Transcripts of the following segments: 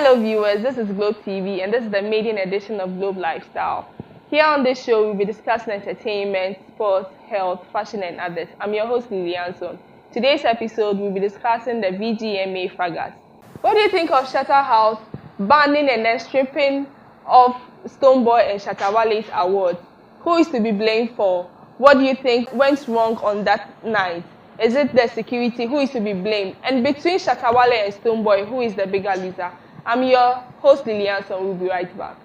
Hello viewers, this is Globe TV and this is the maiden edition of Globe Lifestyle. Here on this show, we'll be discussing entertainment, sports, health, fashion and others. I'm your host Lilianson. Today's episode, we'll be discussing the VGMA sagas. What do you think of Shatta House banning and then stripping of Stonebwoy and Shatta Wale's awards? Who is to be blamed for? What do you think went wrong on that night? Is it the security? Who is to be blamed? And between Shatta Wale and Stonebwoy, who is the bigger loser? I'm your host Lilian, so we'll be right back.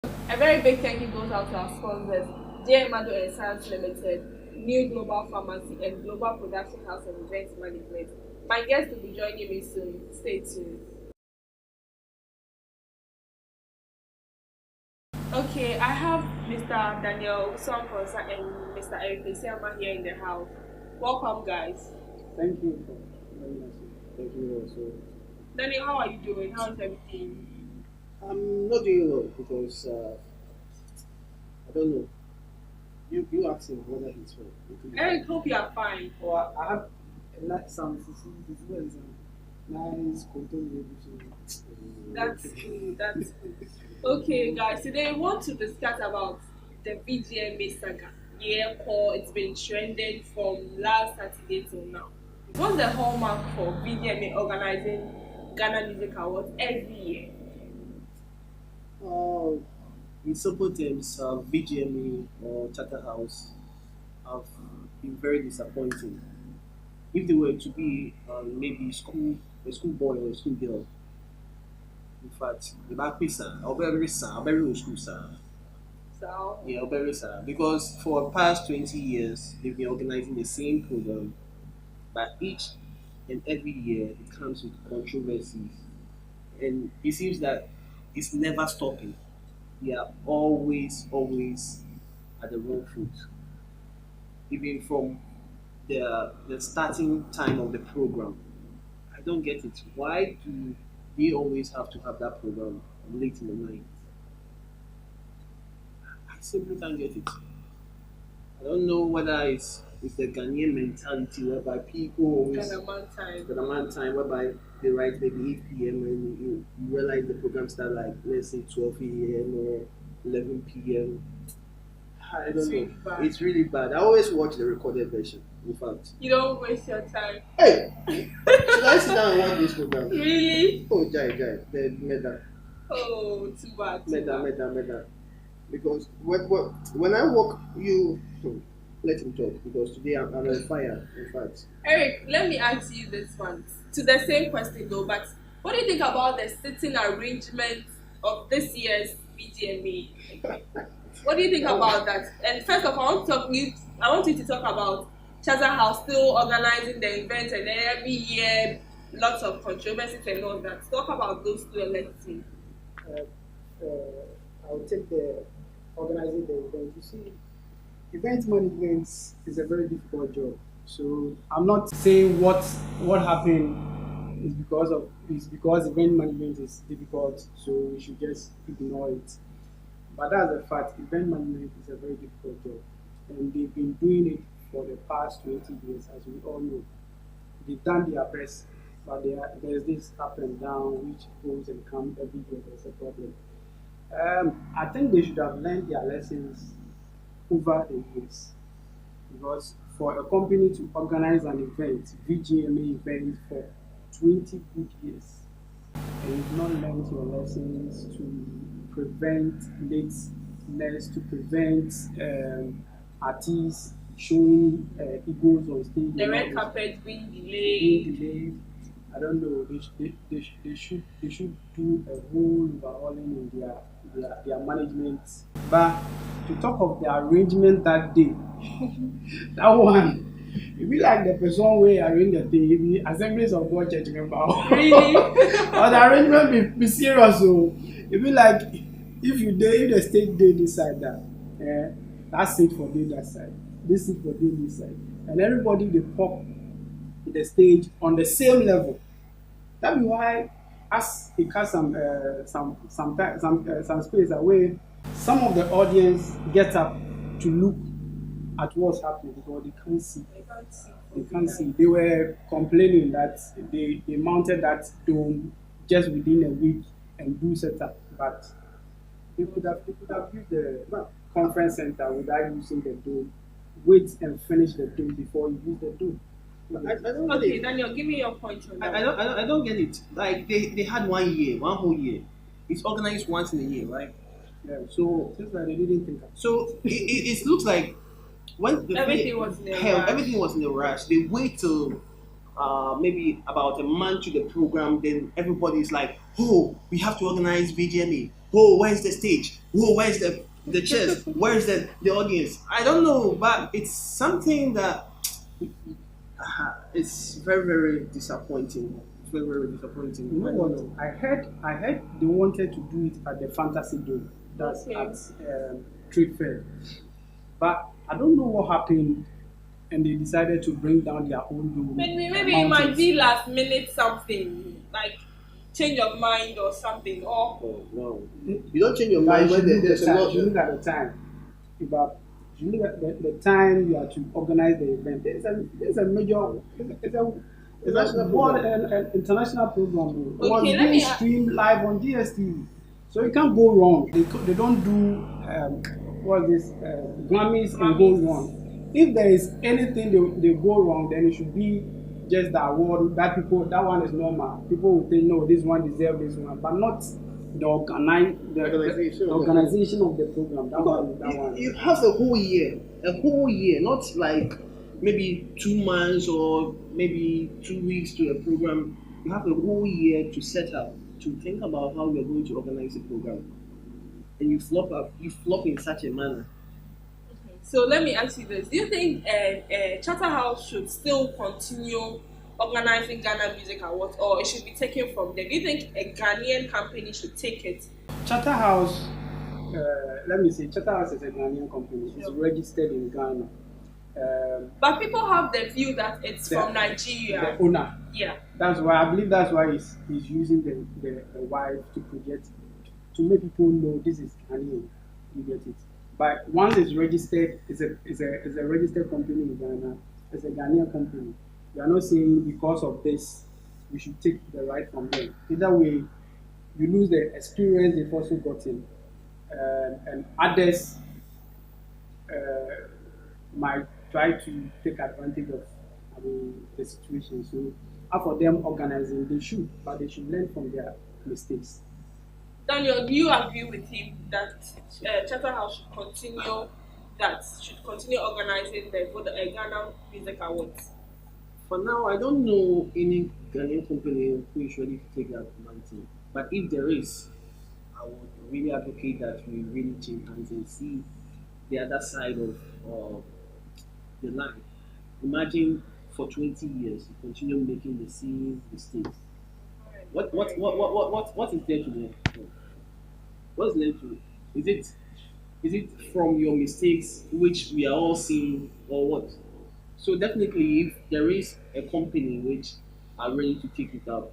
A very big thank you goes out to our sponsors, JMado and Science Limited, New Global Pharmacy, and Global Production House and Events Management. My guests will be joining me soon. Stay tuned. Okay, I have Mr. Daniel Somposa and Mr. Eric Isiama here in the house. Welcome, guys. Thank you for joining us. Thank you also. Daniel, how are you doing? How's everything? I'm not doing well because I don't know. You asked him whether he's well. Eric, hope you are fine. Well, I have some nice control. That's good. That's good. Okay, guys. Today we want to discuss about the VGMA saga. Yeah, it's been trending from last Saturday till now. What's the hallmark for VGMA organizing Ghana Music Awards every year? In simple terms, VGMA or Shatta House have been very disappointing. If they were to be maybe a school boy or a school girl, in fact, the back pizza, I'll be very sad, I'll be very school sad. So Yeah, I'll be very sad because for the past 20 years they've been organizing the same program, but each and every year it comes with controversies, and it seems that it's never stopping. They are always at the wrong foot, even from the starting time of the program. I don't get it. Why do they always have to have that program late in the night? I simply can't get it. I don't know whether it's the Ghanaian mentality whereby people always Ghana time whereby they write maybe 8 p.m. and you realize the program start like let's say 12 a.m. or 11 p.m. I don't know. Really bad. It's really bad. I always watch the recorded version. In fact, you don't waste your time. hey, should I sit down and watch this program? Really? Oh, Jai, the meda. Oh, too bad. Meda. Because when I walk, let him talk because today I'm on fire. In fact, Eric, let me ask you this one. To the same question though, but what do you think about the sitting arrangement of this year's VGMA? What do you think about that? And first of all, I want you to talk about Shatta House still organizing the event, and then every year lots of controversies and all that. Talk about those two and let's see. I'll take the organizing the event. You see, event management is a very difficult job. So I'm not saying what happened is because event management is difficult, so we should just ignore it. But that's a fact. Event management is a very difficult job, and they've been doing it for the past 20 years, as we all know. They've done their best, but there's this up and down which goes and comes every year. There's a problem. I think they should have learned their lessons over the years, because for a company to organize an event, VGMA event for 20 good years, and you've not learned your lessons to prevent lateness, to prevent artists showing egos on stage. The red carpet being delayed. I don't know. They should do a whole overhauling in their management. But to talk of the arrangement that day, that one, it be like the person where arrange the day, it be Assemblies of God church member. Really? But the arrangement be serious. So it be like if the stage day this side that seat for day that side, this seat for day this side, and everybody they pop the stage on the same level. That be why, as it has some space away, some of the audience get up to look at what's happening because they can't see. I can't see They from can't behind. see. They were complaining that they mounted that dome just within a week and do setup, but they could have used the conference center without using the dome. Wait and finish the dome before you use the dome. I don't get Okay, it. Daniel, give me your point on that. I don't get it. Like they had 1 year, one whole year. It's organized once in a year, right? Yeah. So Just that they didn't think of. it looks like when the Everything was in a held, rush. everything was in a rush. They wait till maybe about a month to the program. Then everybody's like, "Oh, we have to organize VGMA. Oh, where's the stage? Oh, where's the chairs? Where's the audience?" I don't know, but it's something that it's very very disappointing. It's very very disappointing. You know I don't what? know. I heard they wanted to do it at the Fantasy Dome. That's Okay. at Trade Fair. But I don't know what happened, and they decided to bring down their own dome. Maybe it might be last minute something like change of mind or something. Or Oh, no. You don't change your But mind when there's a lot. you look at the time. But you look at the time you are to organize the event. It's a major, it's International a world program. and international program. It Okay, was let being me streamed live on DSTV. So you can't go wrong. They don't do what is this Grammys and go Grammys. wrong. If there is anything they go wrong, then it should be just the award that one is normal. People will think no, this one deserves this one, but not the organization of the program. You have a whole year, not like maybe 2 months or maybe 2 weeks to a program. You have a whole year to set up, to think about how you're going to organize the program, and you flop in such a manner. so let me ask you this: do you think Charterhouse should still continue organizing Ghana Music Awards, or it should be taken from them? Do you think a Ghanaian company should take it? Charterhouse, let me say, Charterhouse is a Ghanaian company. It's registered in Ghana. But people have the view that it's from The Nigeria. owner. Yeah. That's why I believe that's why he's using the wife to project to make people know this is Ghanaian. You get it. But once it's registered, it's a registered company in Ghana. It's a Ghanaian company. We are not saying because of this we should take the right from them. Either way, you lose the experience they've also gotten, and others might try to take advantage of the situation. So, as for them organizing, they should, but they should learn from their mistakes. Daniel, do you agree with him that Charterhouse should continue organizing the Ghana Music Awards? For now, I don't know any Ghanaian company who is ready to take that mantle. But if there is, I would really advocate that we really change hands and see the other side of the line. Imagine for 20 years you continue making the same mistakes. What is there to learn? What's left to is it from your mistakes which we are all seeing or what? So definitely if there is a company which are ready to take it up,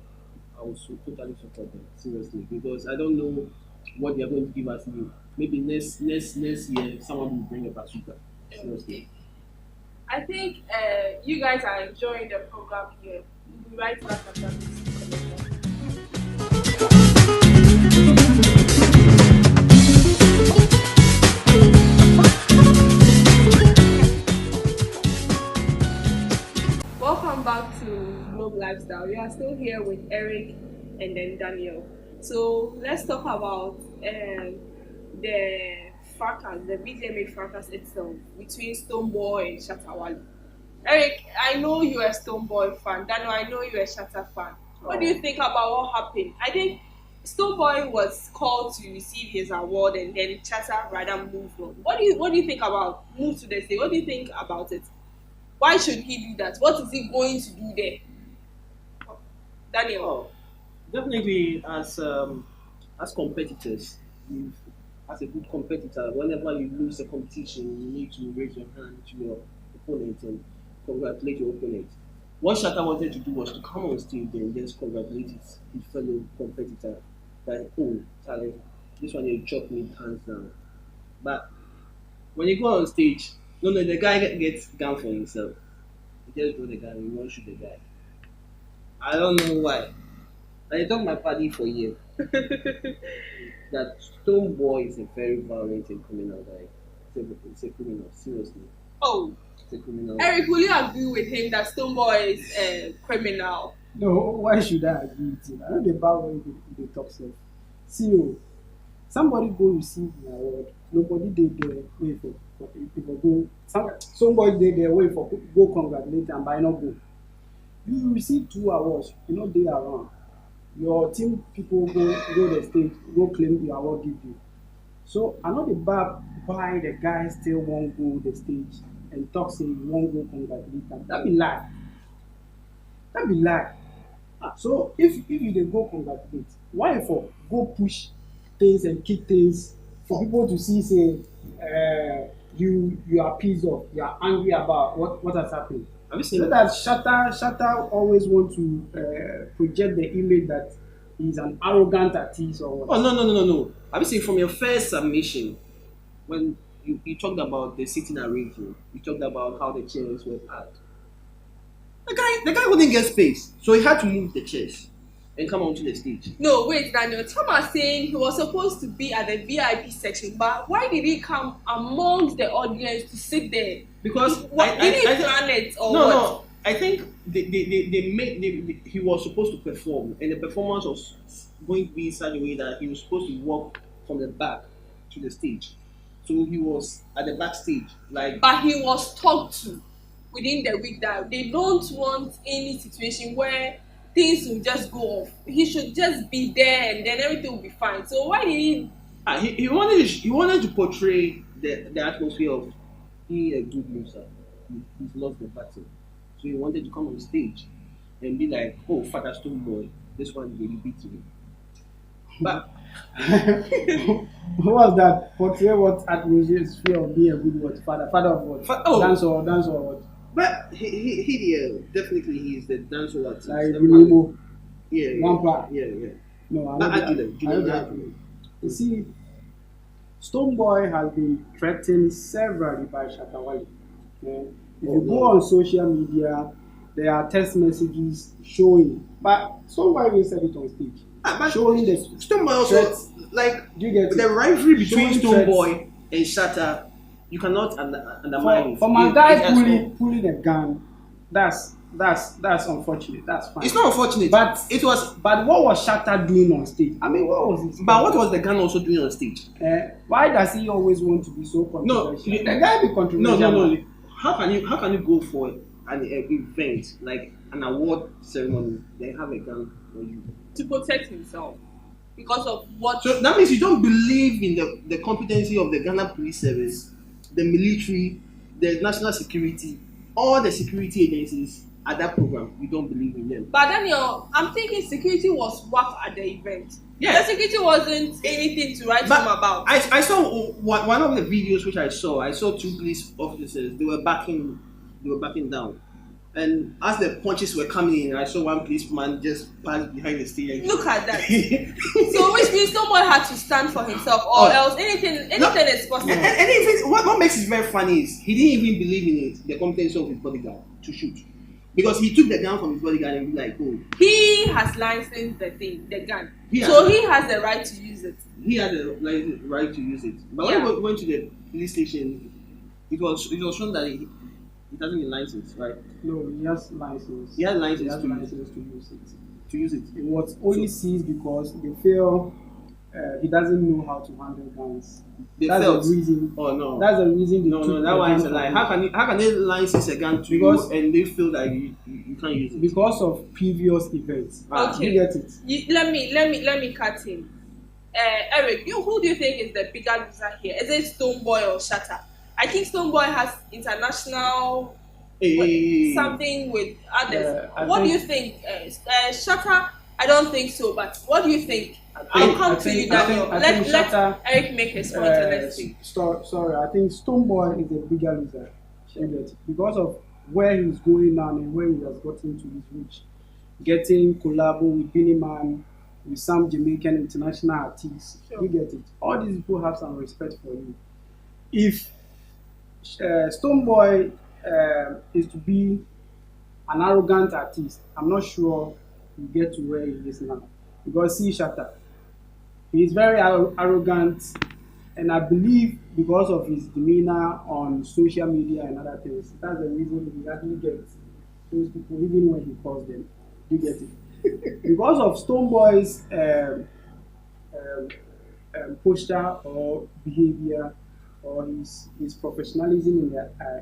I will totally support them, seriously. Because I don't know what they are going to give us new. Maybe next year someone will bring a bazooka. Seriously. I think you guys are enjoying the program here. We'll be right back after this. Welcome back to Globe Lifestyle. We are still here with Eric and then Daniel. So let's talk about the fracas, the VGMA fracas itself between Stonebwoy and Shatta. Eric, I know you're a Stonebwoy fan. Daniel, I know you're a Shatta fan. What do you think about what happened? I think Stonebwoy was called to receive his award and then Shatta rather moved on. What do you think about move to the stage? What do you think about it? Why should he do that? What is he going to do there? Daniel. Oh, definitely as competitors, you as a good competitor, whenever you lose a competition, you need to raise your hand to your opponent and congratulate your opponent. What Shatta wanted to do was to come on stage and just congratulate his fellow competitor. That oh, Charlie, this one you chopped me hands down. But when you go on stage, No, no, the guy gets gun for himself. He just brought the gun. He won't shoot the guy. I don't know why. I told my party for years that Stonebwoy is a very violent and criminal guy. It's a criminal, seriously. Oh, It's a criminal. Eric, will you agree with him that Stonebwoy is a criminal? No, why should I agree with him? I know the bad way they talk self. See you. Somebody go receive an award. Nobody did there wait for people go. Somebody did there wait for go congratulate and by not go. You receive 2 awards. You know they around. Your team people go the stage, go claim the award give you. So I know the bad why the guy still won't go the stage and talk say he won't go congratulate them. That be lie. That be lie. So if you dey go congratulate, why for go push things and kick things for people to see say you are pissed off, you are angry about what has happened. Have you seen So that Shatta always want to project the image that he's an arrogant artist or what. Oh no, no, no, no, no. Have you seen from your first submission when you talked about the sitting arrangement, you talked about how the chairs were packed. The guy wouldn't get space, so he had to move the chairs and come onto the stage. No, wait, Daniel. Thomas saying he was supposed to be at the VIP section, but why did he come amongst the audience to sit there? Because What did he plan it or no, what? no. I think he was supposed to perform, and the performance was going to be in such a way that he was supposed to walk from the back to the stage. So he was at the backstage, like. But he was talked to within the week that they don't want any situation where things will just go off. He should just be there and then everything will be fine. So why did he? He wanted to portray the atmosphere of being a good loser. He's lost the battle, so he wanted to come on stage and be like, "Oh, Father Stonebwoy, this one really beat me." But What was that? Portray what atmosphere of being a good what? Father of what? Dance or what? But he definitely he is the dancer artist. Like Bilomo. Yeah, One part. Yeah. No, I Not know Adule, that. I know Julian that. Adule. You see, Stonebwoy has been threatened severally by Shatta Wale. If you go on social media, there are text messages showing, but Stonebwoy even said it on stage, But showing the Stonebwoy also threats. like Do you get the it? rivalry between Showing Stonebwoy and Shatta. You cannot undermine. For my guy pulling a gun, that's unfortunate. That's fine. It's not unfortunate, But it was. But what was Shatta doing on stage? I mean, what was it? But what was the gun also doing on stage? Why does he always want to be so controversial? The guy be controversial. No. How can you go for an event like an award ceremony? They have a gun for you To protect himself because of what? So that means you don't believe in the competency of the Ghana Police Service, the military, the national security, all the security agencies at that program. You don't believe in them. But Daniel, I'm thinking security was whacked at the event. Yeah. The security wasn't anything to write home about. I saw one of the videos which I saw 2 police officers. They were backing down. And as the punches were coming in, I saw one policeman just pass behind the stage. Look at that. So which means someone had to stand for himself, or else anything is possible. And even what makes it very funny is he didn't even believe in it, the competency of his bodyguard to shoot. Because he took the gun from his bodyguard and be like, oh. He has licensed the gun. He has the right to use it. He had the right to use it. But when he went to the police station, it was shown that he doesn't need license, right? No, he has license. He has license to use it. To use it. It was only seized because they feel he doesn't know how to handle guns. That's the reason. Oh no. That's the reason. No, that one is a lie. How can they license a gun to you and they feel that you can't use it? Because of previous events. Okay. You get it. Let me cut in. Eric, who do you think is the bigger loser here? Is it Stonebwoy or Shatta? I think Stonebwoy has international something with others. What do you think? Shatta, I don't think so, but what do you think? I'll come to you, Daniel. Let Eric make his point and let's see. Sorry, I think Stonebwoy is a bigger loser. Because of where he's going now and where he has gotten to his reach. Getting collabo with Billy Man, with some Jamaican international artists. Sure. You get it. All these people have some respect for you. If Stonebwoy is to be an arrogant artist. I'm not sure he get to where he is now because see Shatta, he is very arrogant, and I believe because of his demeanor on social media and other things, that's the reason he actually gets those people even when he calls them. You get it? Because of Stonebwoy's um, posture or behavior or his professionalism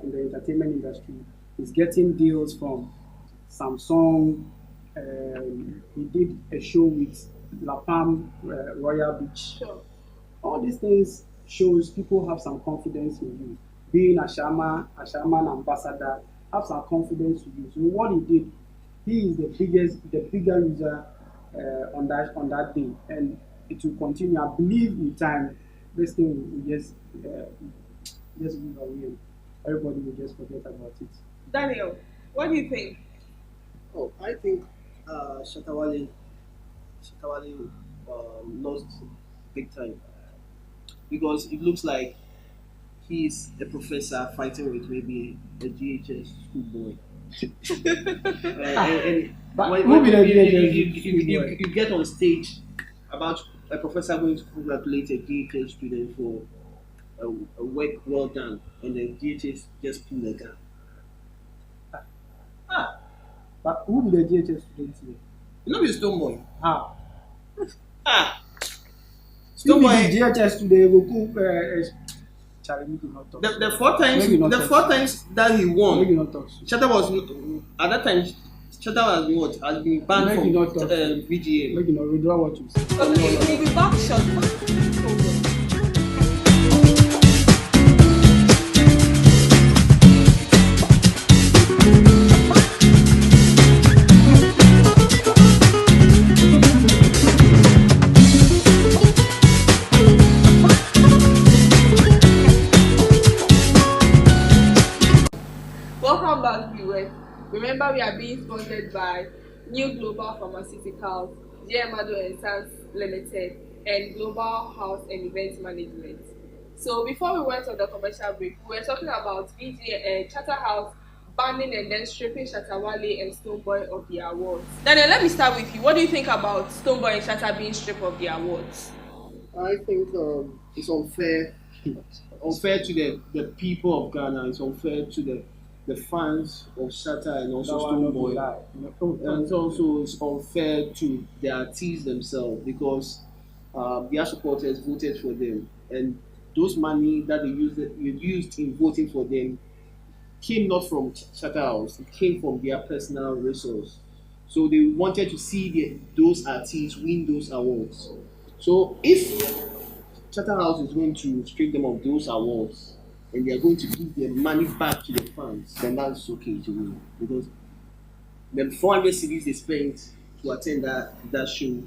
in the entertainment industry. He's getting deals from Samsung. He did a show with La Palm Royal Beach. Sure. All these things shows people have some confidence in you. Being a shaman ambassador, have some confidence in you. So what he did, he is the bigger user on that day, and it will continue. I believe with time, this thing will just move away, and everybody will just forget about it. Daniel, what do you think? Oh, I think Shatawale lost big time because it looks like he's a professor fighting with maybe a GHS schoolboy. And But when, who be the you get on stage about a professor going to congratulate a GHS student for a work well done, and then GHS just pull the gun. Ah, But who be the GHS students here? you know, it's Stonebwoy. Ah, Ah, if the Stonebwoy. GHS today will go. Charlie, make you not talk. The Make you not the talk. four times that he Make won, you not talk. Shatta was at that time. Shatta has been banned Make from you not talk. VGMA. Make you not withdraw what you say. Okay, we'll be back shortly. Welcome back, viewers. Remember, we are being sponsored by New Global Pharmaceuticals, GMADO and Sons Limited, and Global House and Event Management. So, before we went on the commercial break, we were talking about Chatter House banning and then stripping Shatta Wale and Stonebwoy of the awards. Daniel, let me start with you. What do you think about Stonebwoy and Shatta being stripped of the awards? I think it's unfair to the people of Ghana. It's unfair to the fans of Shatta and also Stonebwoy. And also it's unfair to the artists themselves because their supporters voted for them, and those money that they used in voting for them came not from Shatta House, it came from their personal resource. So they wanted to see those artists win those awards. So if Shatta House is going to strip them of those awards and they are going to give their money back to the fans, then that's okay to me because the 400 cities they spent to attend that show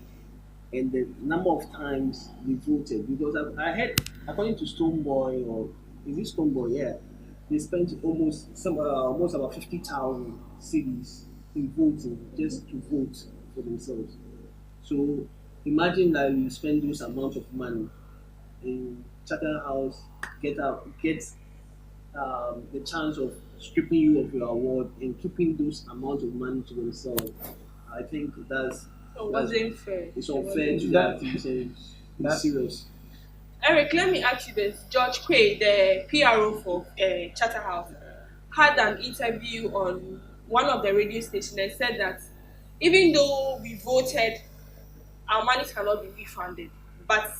and the number of times they voted because I heard according to Stonebwoy or is it Stonebwoy? Yeah, they spent almost about 50,000 cities in voting just to vote for themselves. So imagine that you spend those amount of money in Charter House, get the chance of stripping you of your award and keeping those amount of money to themselves. I think that's So, it wasn't fair. it's unfair to that. It's serious. Eric, let me ask you this. George Quay, the PRO for Chatter House, had an interview on one of the radio stations and said that even though we voted, our money cannot be refunded. But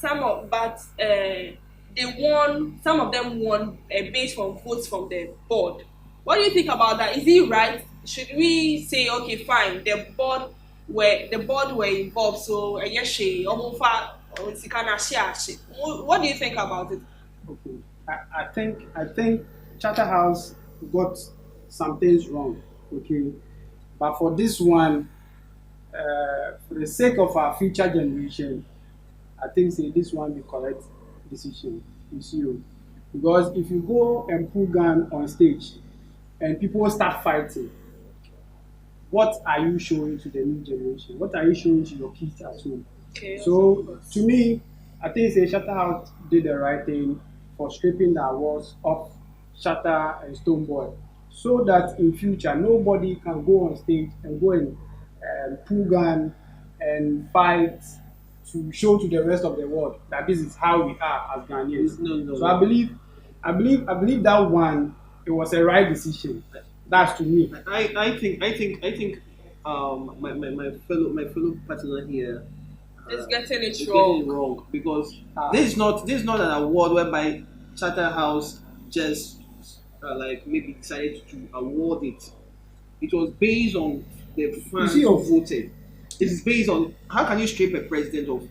they won. Some of them won based on votes from the board. What do you think about that? Is it right? Should we say, okay, fine, the board were involved, so yes, what do you think about it? Okay. I think Charter House got some things wrong. Okay. But for this one, for the sake of our future generation, I think say this one the correct decision. You see, because if you go and pull gun on stage and people start fighting, what are you showing to the new generation? What are you showing to your kids at home? Okay, So to me, I think say Shatta House did the right thing for stripping the awards off Shatta and Stonebwoy, so that in future nobody can go on stage and go and pull gun and fight to show to the rest of the world that this is how we are as Ghanaians. No, no, So I no. believe, I believe that one, it was a right decision. That's to me. I think my fellow partner here It's getting it is getting it wrong. wrong because Ah. this is not an award whereby Charterhouse just like maybe decided to award it. It was based on the fans see, who voted. It is based on how can you strip a president of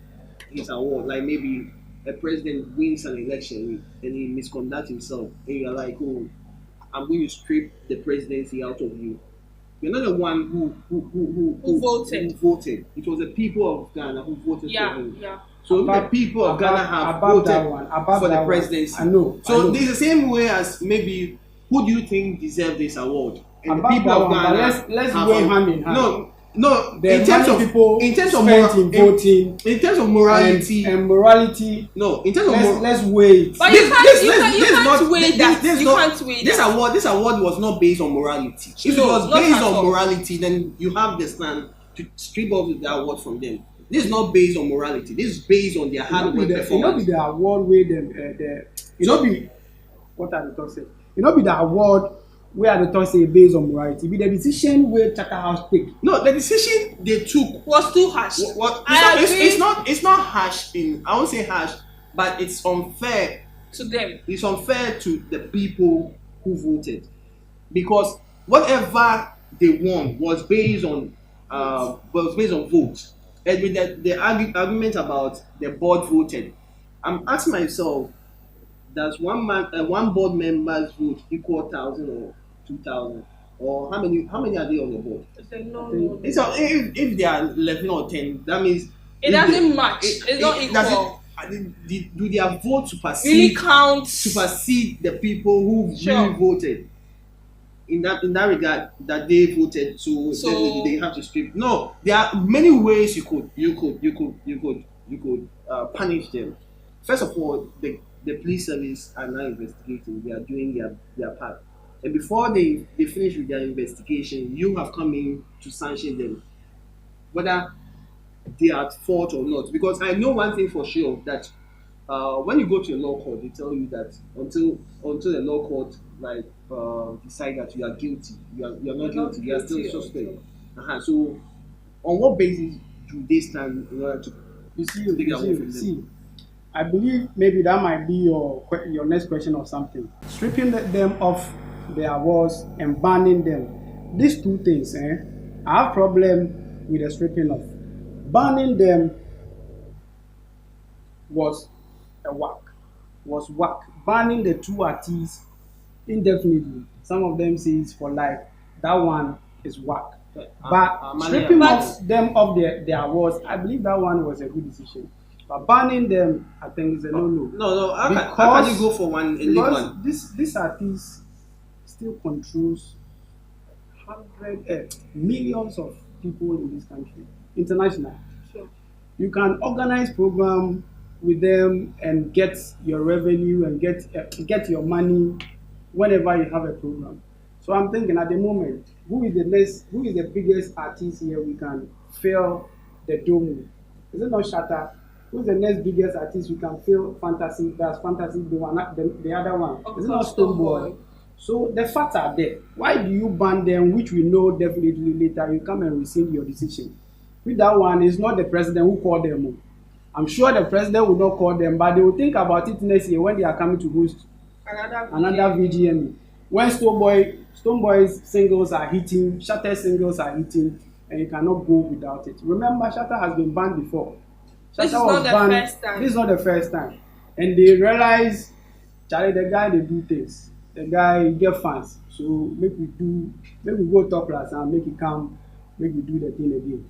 his award? Like maybe a president wins an election and he misconducts himself, and you're like, oh, I'm going to strip the presidency out of you. You're not the one Who voted. Who voted. It was the people of Ghana who voted Yeah, for him. yeah. So Above- the people of Ghana have above that voted one, above for that the one. presidency. I know. So this is the same way as maybe who do you think deserve this award? And Above that one, but let's have go a- hand in hand. No. The In terms money of people in terms of spent in voting in terms of morality, and morality, no. In terms of let's weigh it. But This- you can't, this- you this- can't, you this is can't not- weigh this- that. this You not- can't weigh this that. award was not based on morality. If No, it was not based at on all. morality, then you have the stand to strip off the award from them. This is not based on morality. This is based on their It hard no be work the, it no performance. be the award wey dem it no be what I dey talk say. It no be the award wey I dey talk say based on morality. E be the decision wey Charterhouse take. No, the decision they took. Was too harsh. What? I agree. It's not harsh. I won't say harsh, but it's unfair. To them. It's unfair to the people who voted because whatever they won was based on votes. And with argument about the board voted, I'm asking myself, does one board member's vote equal 1,000 or 2,000, or how many are they on the board? No. So if they are 11 or 10, that means It doesn't match. It's not equal. Do their vote Really counts. supersede the people who Sure. really voted? In that regard, that they voted, so they have to strip. No, there are many ways you could punish them. First of all, the police service are now investigating. They are doing their part, and before they finish with their investigation, you have come in to sanction them, whether they are at fault or not. Because I know one thing for sure, that when you go to a law court, they tell you that until the law court decide that you are guilty, you are not guilty, you are still suspect. So on what basis do they stand in order to take away from them? See, I believe maybe that might be your next question or something. Stripping them off their awards and banning them. These two things, I have problem with the stripping off. Banning them was whack. Banning the two artists indefinitely. Some of them say it's for life. That one is whack. But stripping off them of their awards, I believe that one was a good decision. But banning them, I think is a no-no. No. How can you go for one and leave Because one? this artist still controls millions of people in this country, international. Sure. You can organize program with them and get your revenue and get your money whenever you have a program. So I'm thinking at the moment, who is the biggest artist here we can fill the dome with? Is it not Shatta? Who's the next biggest artist we can fill fantasy? That's fantasy the one, the other one. Is it not Stonebwoy? So the facts are there. Why do you ban them, which we know definitely later you come and rescind your decision? With that one, it's not the president who called them. I'm sure the president will not call them, but they will think about it next year when they are coming to host another VGMA. When Stonebwoy's singles are hitting, Shatta's singles are hitting, and you cannot go without it. Remember, Shatta has been banned before. This is not the first time. This is not the first time. And they realize, Charlie, the guy, they do things. The guy get fans. So make we go top class and make it come, make we do the thing again.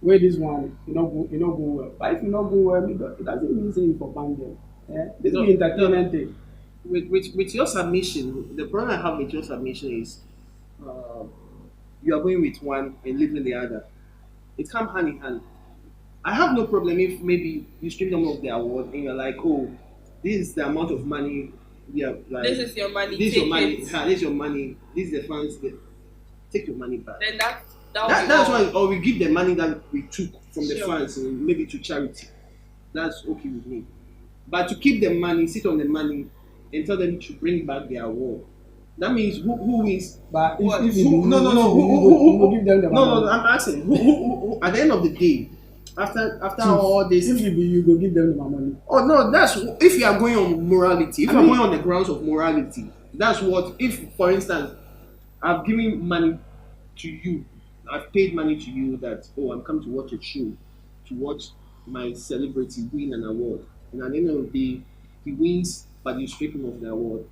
Where this one, you not go well. But if you not go well, it doesn't mean say you for ban them. This is the entertainment thing. With your submission, the problem I have with your submission is you are going with one and leaving the other. It comes hand in hand. I have no problem if maybe you stream them of the award and you're like, oh, this is the amount of money Yeah, like This is your money. this is Take your money. it. This is your money. This is the funds. Take your money back. Then that will be That's all. why, or we give the money that we took from the Sure. funds and maybe to charity. That's okay with me. But to keep the money, sit on the money, and tell them to bring back their award. That means who wins? But What? if Who, no, no, no. you go give them the No, money. no. I'm asking. Who, at the end of the day, after all this, If you go give them the money. oh no, that's if you are going on morality. If I you are mean- going on the grounds of morality, that's what. If, for instance, I've given money to you, I've paid money to you that I'm coming to watch a show, to watch my celebrity win an award, and at the end of the day, he wins, but you strip him of the award.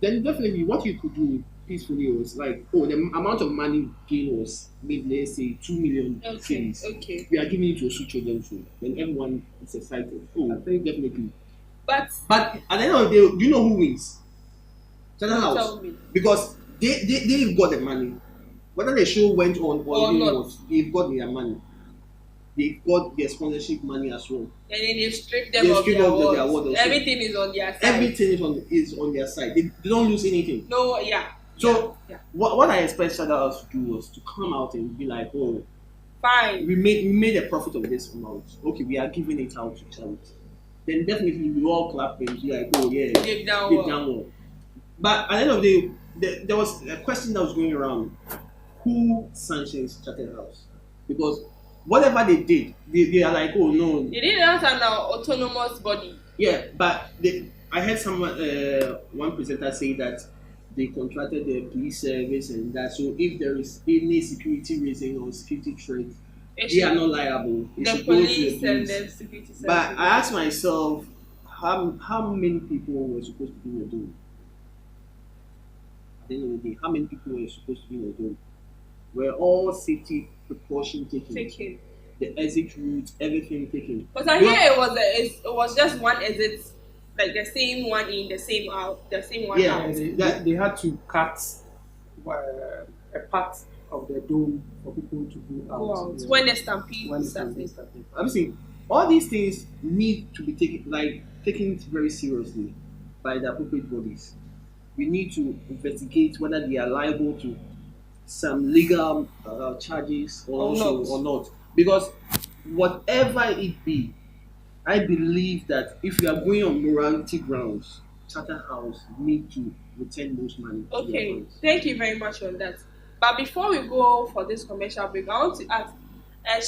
Then definitely, what you could do peacefully was like, the amount of money gain was maybe let's say 2 million Okay. cedis. Okay. We are giving it to a children show, then everyone is excited. I think definitely. But But at the end of the day, do you know who wins? Channel House. tell me. Because they've got the money. Whether the show went on or Or it not. was, they've got their money. They've got their sponsorship money as well. And then they strip them They of strip their off their awards. award also. Everything is on their side. Everything is on their side. They don't lose anything. No, yeah. So Yeah. what I expect Shatta House to do was to come out and be like, Fine. we made a profit of this amount. Okay, we are giving it out to charity. Then definitely we all clap and be like, yeah, They've done they've well. done well. But at the end of the day, there was a question that was going around: who sanctions Shatta House? Because whatever they did, they are like, no. They did not an autonomous body. Yeah, but I heard someone, one presenter say that they contracted the police service and that. So if there is any security reason or security threat, they are not liable. It The should go to police and the security service. But I asked myself, how many people were supposed to be in the dome? At the end of the day, how many people were supposed to be in the dome? Were all safety precautions taken? Taken. The exit routes, everything taken. But I hear it was just one exit, like the same one in, the same out, the same one Yeah, out. They had to cut a part of the dome for people to go out. Go out. Yeah. When the stampede When the started. stampede started. I'm saying all these things need to be taken very seriously by the appropriate bodies. We need to investigate whether they are liable to some legal charges Or not. not. Because whatever it be, I believe that if we are going on morality grounds, Shatta House need to return most money. To their Okay, funds. thank you very much on that. But before we go for this commercial break, I want to ask,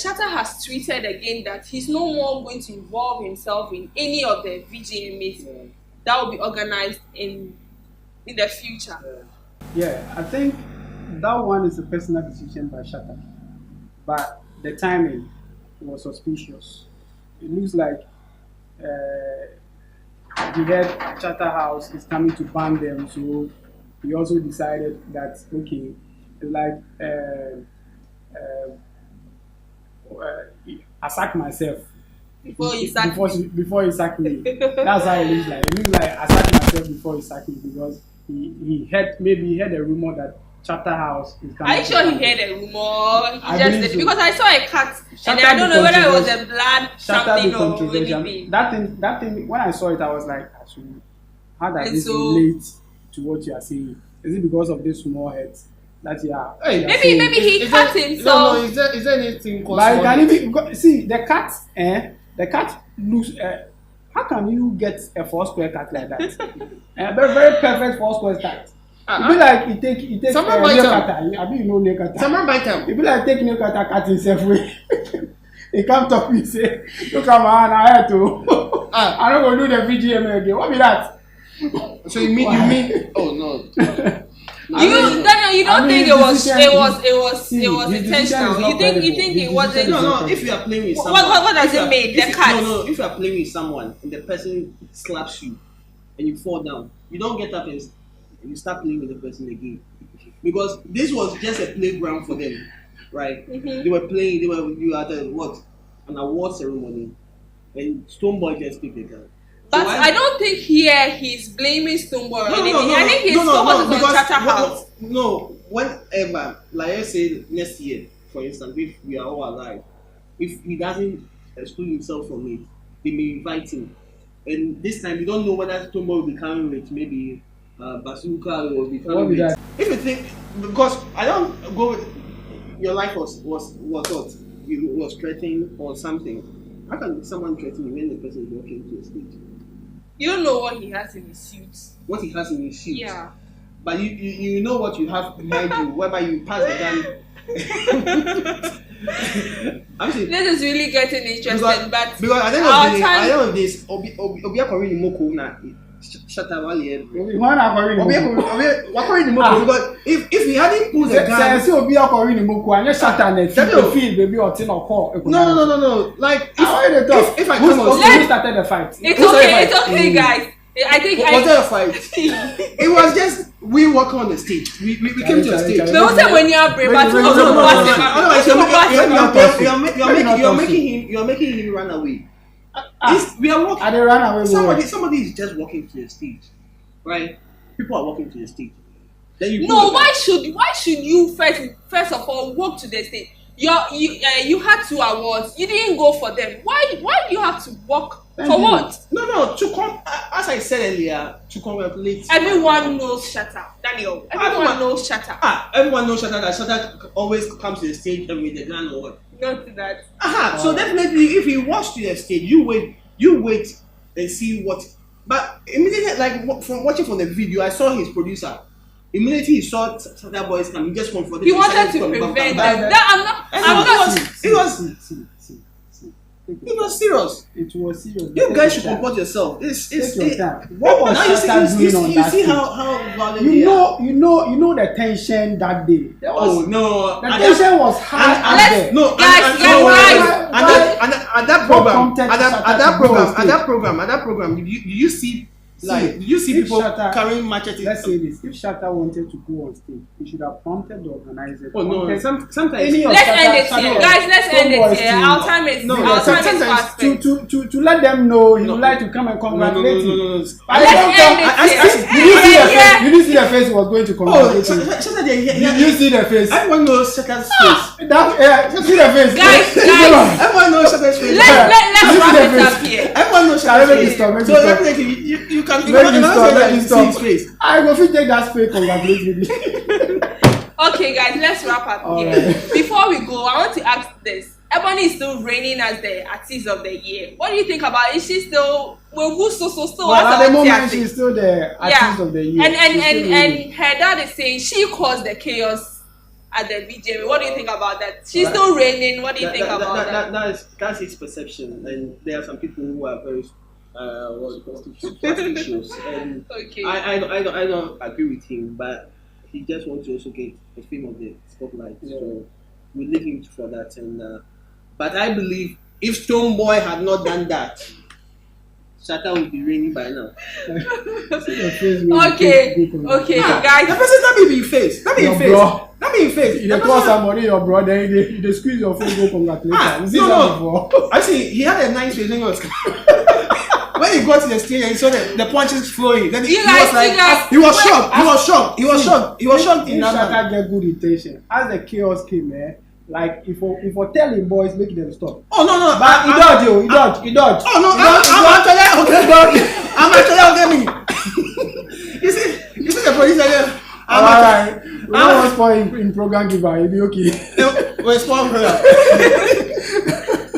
Shatta has tweeted again that he's no more going to involve himself in any of the VGMAs that will be organized in the future. Yeah, I think that one is a personal decision by Shatta, but the timing was suspicious. It looks like the head Shatta House is coming to ban them, so he also decided that okay, it's like I sack myself Before he sacked before he sacked me. That's how it looks like. It looks like I sacked myself before he sacked me because he heard a rumor that Shatta House is coming. Are you sure he heard a rumor? I He just believe did so. because I saw a cat and Shatta I don't be know whether it was a controversial. blood Shatta something be or controversial. anything. That thing. When I saw it, I was like, how does And this so- relate to what you are saying? Is it because of this small head that you are? Hey, you are Maybe saying? maybe he Is cut there- himself. No, is there anything But it can cosmetic? even see the cat. The cat looks. How can you get a 4 square cat like that? Very very perfect 4 square cat. It be like it take Someone buy nail some. cutter. I be you know nail cutter. Someone buy them. It be like take nail cutter cut himself way. He come talk me say, look at my hand, I had to. I don't go do the VGMA again. What be that? So you mean? Oh no. Daniel, you don't I mean, think his it was decision- his decision is intentional? not You think credible. it His wasn't? decision is No, not no. If you are playing with What- someone, what does if you it are- mean? The if- cat? No, if you are playing with someone and the person slaps you and you fall down, you don't get up and you start playing with the person again, because this was just a playground for them, right? Mhm. They were playing. You were at an award ceremony, and Stonebwoy just picked the gun. So But why- I don't think here he's blaming Stonebwoy or No, no, anything. no, I think his no, no, focus no, is on because Shatta House. No, whenever, like I say, next year, for instance, if we are all alive, if he doesn't exclude himself from it, they may invite him. And this time you don't know whether Stonebwoy will be coming with maybe bazooka or will be What coming be with. that? If you think, because I don't go with your life was what? You was threatening or something. How can someone threaten you when the person is walking to a stage? You don't know what he has in his suit. What he has in his suit. Yeah. But you know what you have behind you, whereby you pass the gun. This is really getting interesting, but because at the end of this, Obi Akori ni moko na Shatta Wale. When Akori ni moko because if he hadn't pulled the gun, say Obi Akori ni moko, and Shatta na feel baby or tin or call. No. Like if I come on, who started the fight? It's okay, guys. I think was there a fight? It was just we walk on the stage. We came to the stage. But also when you are brave, but you're making him run away. We are walking. They run away. Somebody is just walking to the stage, right? People are walking to the stage. Then you why should you first of all walk to the stage? You had 2 awards. You didn't go for them. Why do you have to walk? For what? No. To come, as I said earlier, to congratulate. Everyone knows Shatta, Daniel. Everyone knows Shatta. Everyone knows Shatta. That Shatta always comes to the stage with the gun or what? Not that. So definitely, if he walks to the stage, you wait and see what. But immediately, like from watching from the video, I saw his producer. Immediately he saw Shatta boys coming, he just confronted. He wanted to prevent them. It was serious. It was serious. You guys should comport yourself. What was Shatta doing on that You see stage? how violent you know the tension that day. No. The tension was hard out there. No, guys. At that program, did you see people Shatta, carrying machetes? Let's say this: if Shatta wanted to go on stage, he should have prompted the organizer. Sometimes. Let's end it here, guys. Let's end it here. Our time is fast. To let them know he would like to come and congratulate you. No. You didn't see the face he was going to congratulate you. Did you see the face? Everyone knows Shatta's face. See the face. Guys. Everyone knows Shatta's face. Let's wrap it up here. Everyone knows Shatta's face. So definitely you can see his face. I go fit take that space congratulate me. Okay, guys, let's wrap up here. Right. Before we go, I want to ask this. Ebony is still reigning as the artist of the year. What do you think about it? Is she still at the moment she's still the artist of the year. And her dad is saying she caused the chaos at the VGMA. What do you think about that? She's still reigning. What do you think about that? That's his perception, and there are some people who are very suspicious. And Okay. I don't agree with him, but he just wants to also get the fame of the spotlight. Yeah. So we leave him for that. And but I believe if Stonebwoy had not done that, Shatta would be reigning by now. Okay, guys. The person not be in face. Not be in face. Not be in face. You call somebody your brother, you squeeze your phone, go congratulate. You see that before? Actually, he had a nice face when he was. When he got to the stage and he saw the punches flowing, then he was shocked. He was shocked. If Shatta get good intention, as the chaos came, like if we tell him boys, make them stop. Oh no! But he dodged. Oh no! I'm actually okay. You see the producer. Alright. We don't want spoil in program giver. It'll be okay. We're spoiled for that.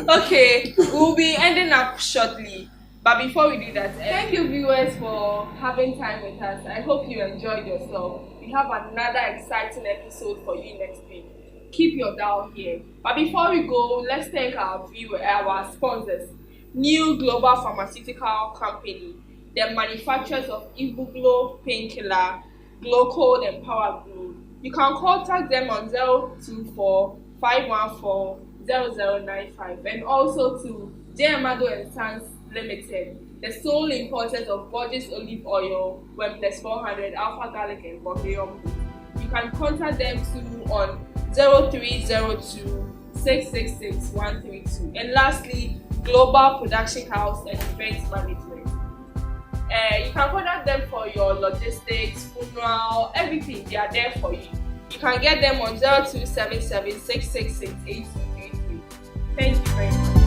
Okay, we'll be ending up shortly. But before we do that, thank you viewers for having time with us. I hope you enjoyed yourself. We have another exciting episode for you next week. Keep your dial here. But before we go, let's thank our our sponsors. New Global Pharmaceutical Company, the manufacturers of Ibuglo Painkiller, Glocode and Power Glue. You can contact them on 024 514 0095 and also to J. Amado and Sons Limited, the sole importers of Borges olive oil, Wembless 400, Alpha Garlic and Bohemian. You can contact them too on 0302 666 132. And lastly, Global Production House and Event Management. You can contact them for your logistics, funeral, everything. They are there for you. You can get them on 0277 666 8233. Thank you very much.